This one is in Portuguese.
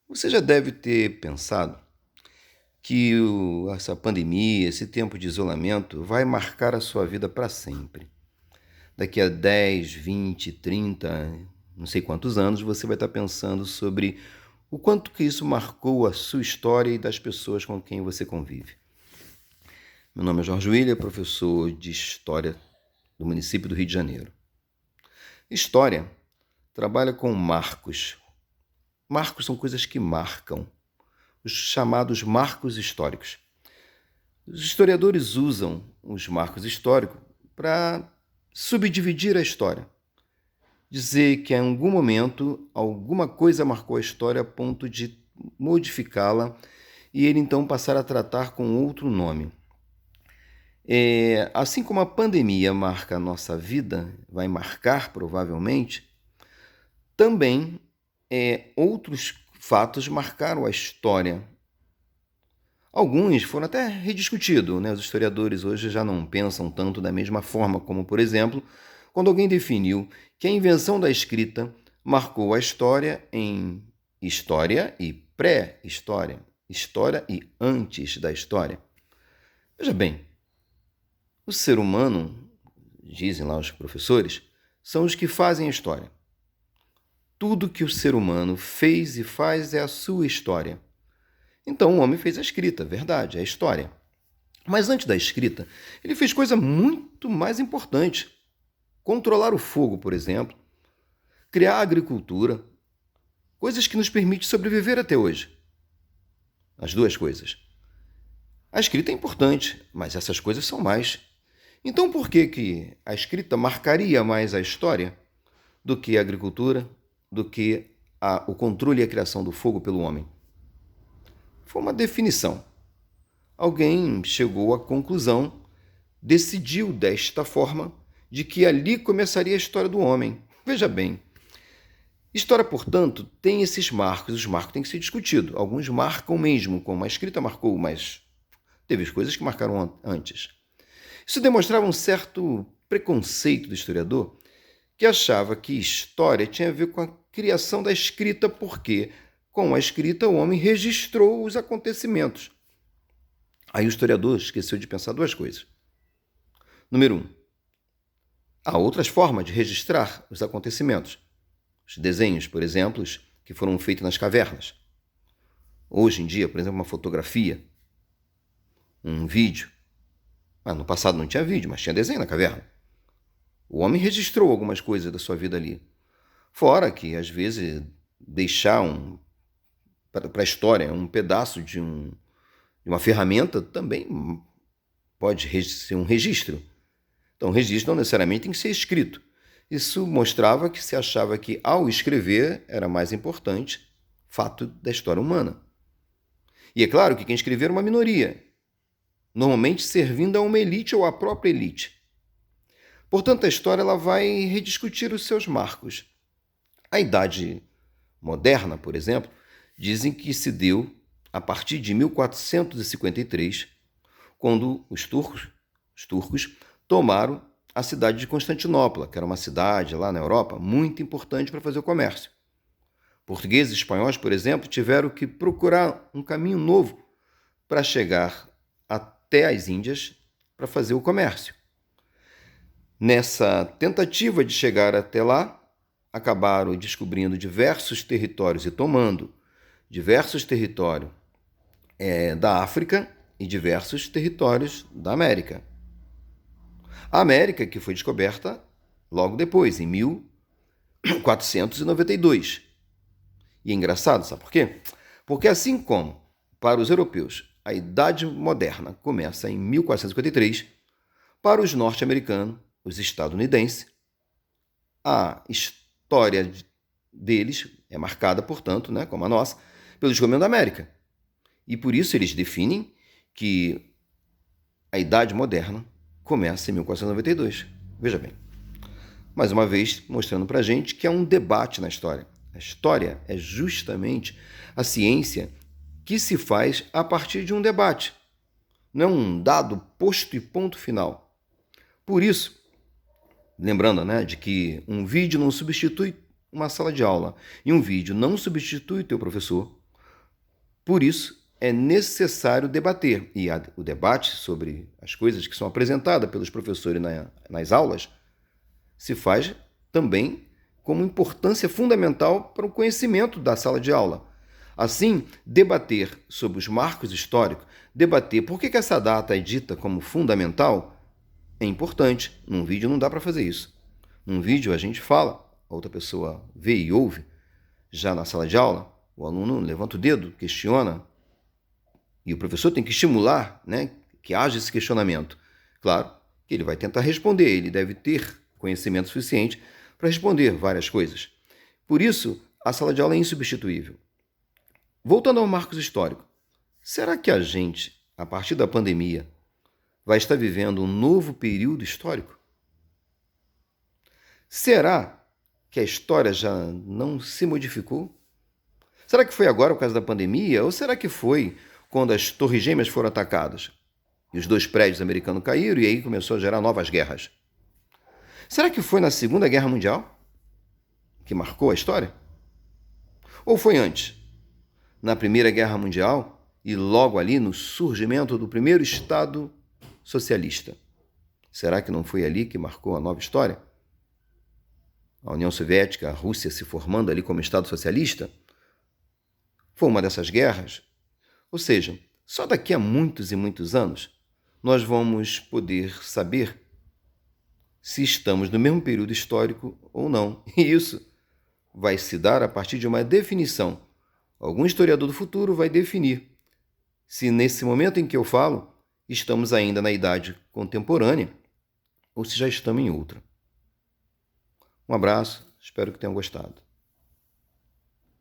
Você já deve ter pensado que essa pandemia, esse tempo de isolamento, vai marcar a sua vida para sempre. Daqui a 10, 20, 30, não sei quantos anos, você vai estar pensando sobre o quanto que isso marcou a sua história e das pessoas com quem você convive. Meu nome é Jorge William, professor de História do município do Rio de Janeiro. História trabalha com marcos. Marcos são coisas que marcam, os chamados marcos históricos. Os historiadores usam os marcos históricos para subdividir a história. Dizer que em algum momento alguma coisa marcou a história a ponto de modificá-la e ele então passar a tratar com outro nome. Assim como a pandemia marca a nossa vida, vai marcar provavelmente, também outros fatos marcaram a história. Alguns foram até rediscutidos, né? Os historiadores hoje já não pensam tanto da mesma forma, como, por exemplo, quando alguém definiu que a invenção da escrita marcou a história em história e pré-história, história e antes da história. Veja bem, o ser humano, dizem lá os professores, são os que fazem a história. Tudo que o ser humano fez e faz é a sua história. Então o homem fez a escrita, verdade, é a história. Mas antes da escrita, ele fez coisa muito mais importante. Controlar o fogo, por exemplo, criar a agricultura, coisas que nos permitem sobreviver até hoje. As duas coisas. A escrita é importante, mas essas coisas são mais. Então por que a escrita marcaria mais a história do que a agricultura, do que o controle e a criação do fogo pelo homem? Foi uma definição. Alguém chegou à conclusão, decidiu desta forma, de que ali começaria a história do homem. Veja bem, história, portanto, tem esses marcos. Os marcos têm que ser discutidos. Alguns marcam mesmo, como a escrita marcou, mas teve coisas que marcaram antes. Isso demonstrava um certo preconceito do historiador, que achava que história tinha a ver com a criação da escrita, porque com a escrita o homem registrou os acontecimentos. Aí o historiador esqueceu de pensar duas coisas. Número 1. Há outras formas de registrar os acontecimentos. Os desenhos, por exemplo, que foram feitos nas cavernas. Hoje em dia, por exemplo, uma fotografia, um vídeo. No passado não tinha vídeo, mas tinha desenho na caverna. O homem registrou algumas coisas da sua vida ali. Fora que, às vezes, deixar para a história um pedaço de uma ferramenta também pode ser um registro. Então, o registro não necessariamente tem que ser escrito. Isso mostrava que se achava que, ao escrever, era mais importante fato da história humana. E é claro que quem escrevia era uma minoria, normalmente servindo a uma elite ou à própria elite. Portanto, a história ela vai rediscutir os seus marcos. A Idade Moderna, por exemplo, dizem que se deu a partir de 1453, quando os turcos tomaram a cidade de Constantinopla, que era uma cidade lá na Europa muito importante para fazer o comércio. Portugueses e espanhóis, por exemplo, tiveram que procurar um caminho novo para chegar até as Índias para fazer o comércio. Nessa tentativa de chegar até lá, acabaram descobrindo diversos territórios e tomando diversos territórios da África e diversos territórios da América. A América que foi descoberta logo depois, em 1492. E é engraçado, sabe por quê? Porque assim como para os europeus a Idade Moderna começa em 1453, para os norte-americanos, os estadunidenses, a história deles é marcada, portanto, como a nossa, pelo descobrimento da América. E por isso eles definem que a Idade Moderna começa em 1492. Veja bem, mais uma vez mostrando para a gente que há um debate na história. A história é justamente a ciência que se faz a partir de um debate. Não é um dado posto e ponto final. Por isso, lembrando de que um vídeo não substitui uma sala de aula e um vídeo não substitui o teu professor, Por isso, é necessário debater. E o debate sobre as coisas que são apresentadas pelos professores nas aulas se faz também como importância fundamental para o conhecimento da sala de aula. Assim, debater sobre os marcos históricos, debater por que essa data é dita como fundamental, é importante. Num vídeo não dá para fazer isso. Num vídeo a gente fala, a outra pessoa vê e ouve. Já na sala de aula, o aluno levanta o dedo, questiona, e o professor tem que estimular, né, que haja esse questionamento. Claro que ele vai tentar responder, ele deve ter conhecimento suficiente para responder várias coisas. Por isso, a sala de aula é insubstituível. Voltando ao marcos histórico, será que a gente, a partir da pandemia, vai estar vivendo um novo período histórico? Será que a história já não se modificou? Será que foi agora por causa da pandemia? Ou será que foi quando as Torres Gêmeas foram atacadas e os 2 prédios americanos caíram e aí começou a gerar novas guerras? Será que foi na Segunda Guerra Mundial que marcou a história? Ou foi antes, na Primeira Guerra Mundial e logo ali no surgimento do primeiro Estado socialista? Será que não foi ali que marcou a nova história? A União Soviética, a Rússia se formando ali como Estado socialista? Foi uma dessas guerras? Ou seja, só daqui a muitos e muitos anos nós vamos poder saber se estamos no mesmo período histórico ou não. E isso vai se dar a partir de uma definição. Algum historiador do futuro vai definir se nesse momento em que eu falo estamos ainda na idade contemporânea ou se já estamos em outra. Um abraço, espero que tenham gostado.